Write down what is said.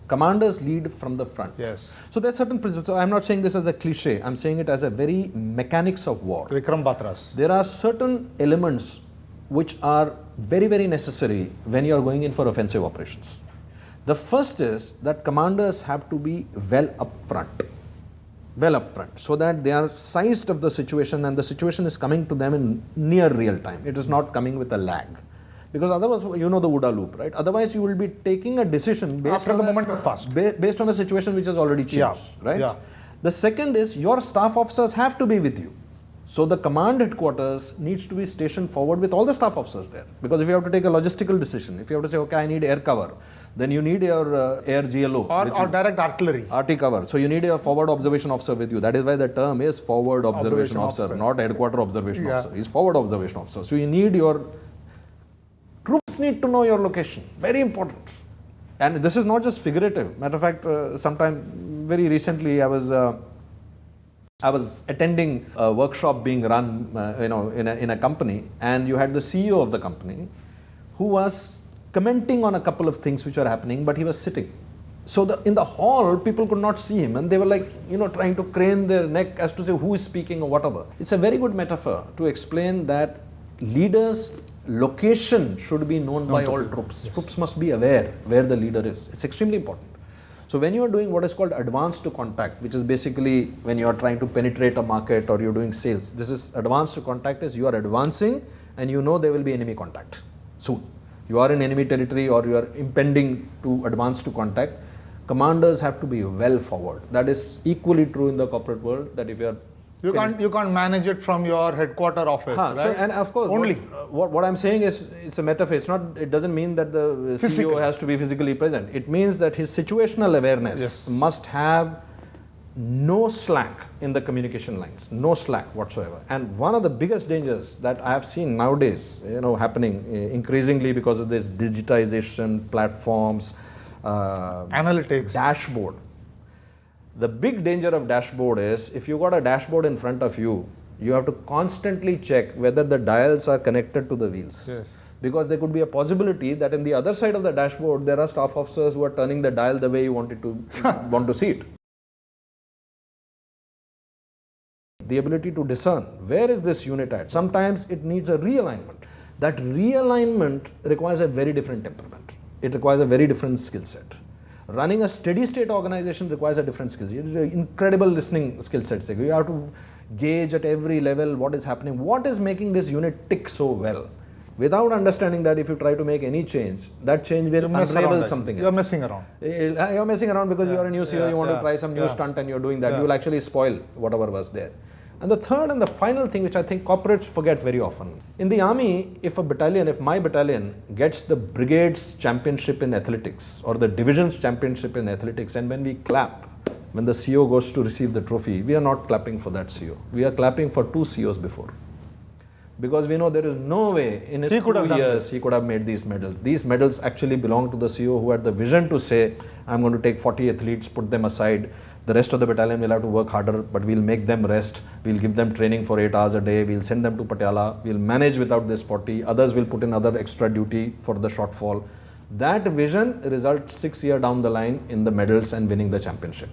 Commanders lead from the front. Yes. So there's certain principles. So I'm not saying this as a cliche. I'm saying it as a very mechanics of war. Vikram Batras. There are certain elements which are very, very necessary when you are going in for offensive operations. The first is that commanders have to be well up front, so that they are sized of the situation and the situation is coming to them in near real time. It is not coming with a lag. Because otherwise, you know the OODA loop, right? Otherwise, you will be taking a decision based After on the moment has passed. Based on a situation which has already changed, right? Yeah. The second is your staff officers have to be with you. So the command headquarters needs to be stationed forward with all the staff officers there. Because if you have to take a logistical decision, if you have to say, okay, I need air cover, then you need your air GLO. Or direct artillery. RT cover. So you need a forward observation officer with you. That is why the term is forward observation officer, not headquarter observation officer. He's forward observation officer. So you need your troops need to know your location. Very important. And this is not just figurative. Matter of fact, sometime very recently I was attending a workshop being run in a company, and you had the CEO of the company who was commenting on a couple of things which were happening, but he was sitting. So in the hall, people could not see him, and they were like, trying to crane their neck as to say who is speaking or whatever. It's a very good metaphor to explain that leaders' location should be known by all troops. Yes. Troops must be aware where the leader is. It's extremely important. So when you are doing what is called advance to contact, which is basically when you are trying to penetrate a market or you're doing sales, this is advance to contact is you are advancing and you know there will be enemy contact soon. You are in enemy territory or you are impending to advance to contact. Commanders have to be well forward. That is equally true in the corporate world, that if you are you can't manage it from your headquarter office, right? So, and of course, only what I'm saying is it's a metaphor. It doesn't mean that the CEO has to be physically present. It means that his situational awareness must have no slack in the communication lines, no slack whatsoever. And one of the biggest dangers that I have seen nowadays, happening increasingly because of this digitization, platforms, analytics, dashboard. The big danger of dashboard is if you got a dashboard in front of you, you have to constantly check whether the dials are connected to the wheels. Yes. Because there could be a possibility that in the other side of the dashboard, there are staff officers who are turning the dial the way you want to see it. The ability to discern where is this unit at. Sometimes it needs a realignment. That realignment requires a very different temperament. It requires a very different skill set. Running a steady state organization requires a different skill set. Incredible listening skill sets. You have to gauge at every level what is happening, what is making this unit tick so well. Without understanding that, if you try to make any change, that change will unravel something else. You're messing around. You're messing around because you are a new CEO, you want to try some new stunt and you're doing that. You will actually spoil whatever was there. And the third and the final thing, which I think corporates forget very often. In the army, if my battalion gets the brigade's championship in athletics or the division's championship in athletics, and when we clap, when the CEO goes to receive the trophy, we are not clapping for that CEO. We are clapping for 2 CEOs before. Because we know there is no way in his 2 years he could have made these medals. These medals actually belong to the CEO who had the vision to say, I'm going to take 40 athletes, put them aside. The rest of the battalion will have to work harder, but we'll make them rest. We'll give them training for 8 hours a day. We'll send them to Patiala. We'll manage without this 40. Others will put in other extra duty for the shortfall. That vision results 6 years down the line in the medals and winning the championship.